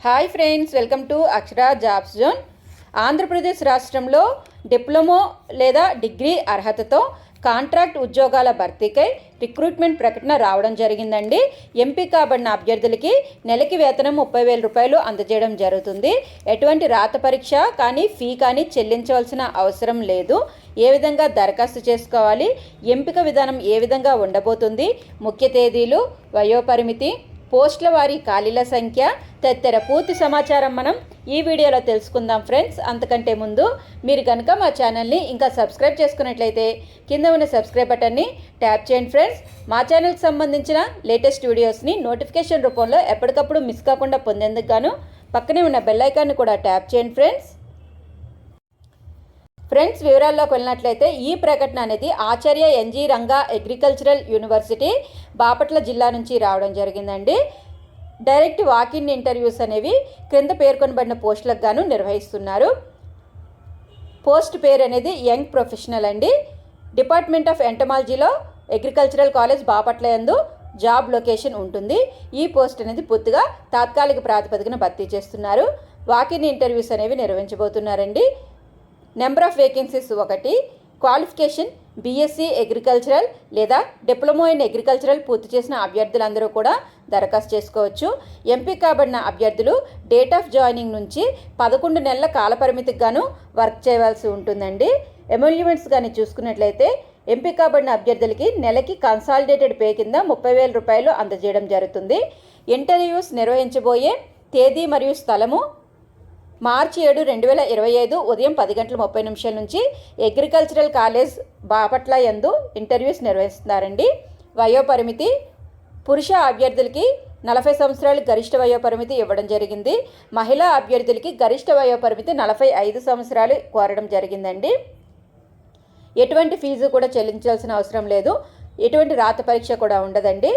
Hi friends, welcome to Akshara jobs zone. Andhra Pradesh రాష్ట్రంలో diploma లేదా degree అర్హతతో కాంట్రాక్ట్ ఉద్యోగాల భర్తీకై రిక్రూట్మెంట్ ప్రకటన రావడం జరిగిందండి. ఎంపిక కాబడిన అభ్యర్థులకి నెలకి వేతనం 30,000 రూపాయలు అందజేయడం జరుగుతుంది. ఎటువంటి రాత పరీక్ష కానీ ఫీ కానీ చెల్లించవలసిన అవసరం లేదు. ఏ విధంగా దరఖాస్తు చేసుకోవాలి, ఎంపిక విధానం ఏ విధంగా ఉండబోతుంది, ముఖ్య తేదీలు, వయోపరిమితి, పోస్టుల వారి ఖాళీల సంఖ్య తదితర పూర్తి సమాచారం మనం ఈ వీడియోలో తెలుసుకుందాం ఫ్రెండ్స్. అంతకంటే ముందు మీరు కనుక మా ఛానల్ని ఇంకా సబ్స్క్రైబ్ చేసుకున్నట్లయితే కింద ఉన్న సబ్స్క్రైబ్ బటన్ని ట్యాప్ చేయండి ఫ్రెండ్స్. మా ఛానల్కి సంబంధించిన లేటెస్ట్ వీడియోస్ని నోటిఫికేషన్ రూపంలో ఎప్పటికప్పుడు మిస్ కాకుండా పొందేందుకు గాను పక్కనే ఉన్న బెల్ ఐకాన్ని కూడా ట్యాప్ చేయండి ఫ్రెండ్స్, వివరాల్లోకి వెళ్ళినట్లయితే ఈ ప్రకటన అనేది Acharya NG Ranga agricultural university Bapatla జిల్లా నుంచి రావడం జరిగిందండి. డైరెక్ట్ వాకిన్ ఇంటర్వ్యూస్ అనేవి క్రింద పేర్కొనబడిన పోస్టులకు గాను నిర్వహిస్తున్నారు. పోస్ట్ పేరు అనేది యంగ్ ప్రొఫెషనల్ అండి. డిపార్ట్మెంట్ ఆఫ్ ఎంటమాలజీలో అగ్రికల్చరల్ కాలేజ్ బాపట్ల యందు జాబ్ లొకేషన్ ఉంటుంది. ఈ పోస్ట్ అనేది పూర్తిగా తాత్కాలిక ప్రాతిపదికన భర్తీ చేస్తున్నారు. వాకిన్ ఇంటర్వ్యూస్ అనేవి నిర్వహించబోతున్నారండి. Number of vacancies 1. Qualification BSc agricultural లేదా డిప్లొమా ఇన్ అగ్రికల్చరల్ పూర్తి చేసిన అభ్యర్థులందరూ కూడా దరఖాస్తు చేసుకోవచ్చు. ఎంపిక కాబడిన అభ్యర్థులు డేట్ ఆఫ్ జాయినింగ్ నుంచి 11 నెలల కాలపరిమితికి గాను వర్క్ చేయవలసి ఉంటుందండి. ఎమోల్యూమెంట్స్ కానీ చూసుకున్నట్లయితే ఎంపిక కాబడిన అభ్యర్థులకి నెలకి కన్సాలిడేటెడ్ పే కింద 30,000 రూపాయలు అందజేయడం జరుగుతుంది. ఇంటర్వ్యూస్ నిర్వహించబోయే తేదీ మరియు స్థలము మార్చి 7, 2025 ఉదయం 10:30 నుంచి అగ్రికల్చరల్ కాలేజ్ బాపట్ల యందు ఇంటర్వ్యూస్ నిర్వహిస్తున్నారండి. వయోపరిమితి పురుష అభ్యర్థులకి 40 సంవత్సరాలు గరిష్ట వయోపరిమితి ఇవ్వడం జరిగింది. మహిళా అభ్యర్థులకి గరిష్ట వయోపరిమితి 45 సంవత్సరాలు కోరడం జరిగిందండి. ఎటువంటి ఫీజు కూడా చెల్లించాల్సిన అవసరం లేదు. ఎటువంటి రాత పరీక్ష కూడా ఉండదండి.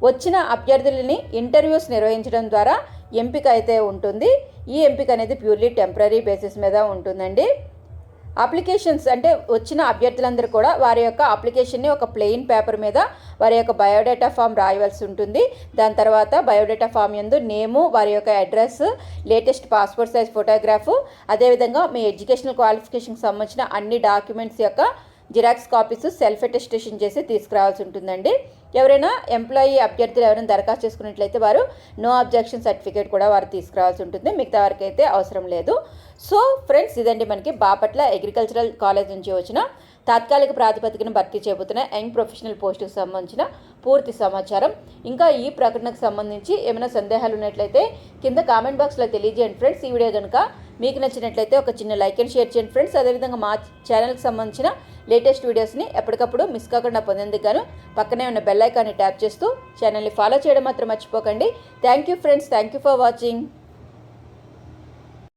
వచ్చిన అభ్యర్థులని ఇంటర్వ్యూస్ నిర్వహించడం ద్వారా ఎంపిక అయితే ఉంటుంది. ఈ ఎంపిక అనేది ప్యూర్లీ టెంపరీ బేసిస్ మీద ఉంటుందండి. అప్లికేషన్స్ అంటే వచ్చిన అభ్యర్థులందరూ కూడా వారి యొక్క అప్లికేషన్ని ఒక ప్లెయిన్ పేపర్ మీద వారి యొక్క బయోడేటా ఫామ్ రాయవలసి ఉంటుంది. దాని తర్వాత బయోడేటా ఫామ్ యందు నేము, వారి యొక్క address, latest passport size photograph, అదేవిధంగా మీ ఎడ్యుకేషనల్ క్వాలిఫికేషన్కి సంబంధించిన అన్ని డాక్యుమెంట్స్ యొక్క జిరాక్స్ కాపీస్ సెల్ఫ్ అటెస్టేషన్ చేసి తీసుకురావాల్సి ఉంటుందండి. ఎవరైనా ఎంప్లాయీ అభ్యర్థులు ఎవరైనా దరఖాస్తు చేసుకున్నట్లయితే వారు నో అబ్జెక్షన్ సర్టిఫికేట్ కూడా వారు తీసుకురావాల్సి ఉంటుంది. మిగతా వారికి అయితే అవసరం లేదు. సో ఫ్రెండ్స్, ఇదండి మనకి బాపట్ల అగ్రికల్చరల్ కాలేజ్ నుంచి వచ్చిన తాత్కాలిక ప్రాతిపదికన భర్తీ చేయబోతున్న యంగ్ ప్రొఫెషనల్ పోస్టుకు సంబంధించిన పూర్తి సమాచారం. ఇంకా ఈ ప్రకటనకు సంబంధించి ఏమైనా సందేహాలు ఉన్నట్లయితే కింద కామెంట్ బాక్స్లో తెలియజేయండి ఫ్రెండ్స్. ఈ వీడియో కనుక మీకు నచ్చినట్లయితే ఒక చిన్న లైక్ అండ్ షేర్ చేయండి ఫ్రెండ్స్. అదేవిధంగా మా ఛానల్కి సంబంధించిన లేటెస్ట్ వీడియోస్ని ఎప్పటికప్పుడు మిస్ కాకుండా పొందేందుకు గాను పక్కనే ఉన్న బెల్ ఐకాన్ని ట్యాప్ చేస్తూ ఛానల్ని ఫాలో చేయడం మాత్రం మర్చిపోకండి. Thank you friends, thank you for watching.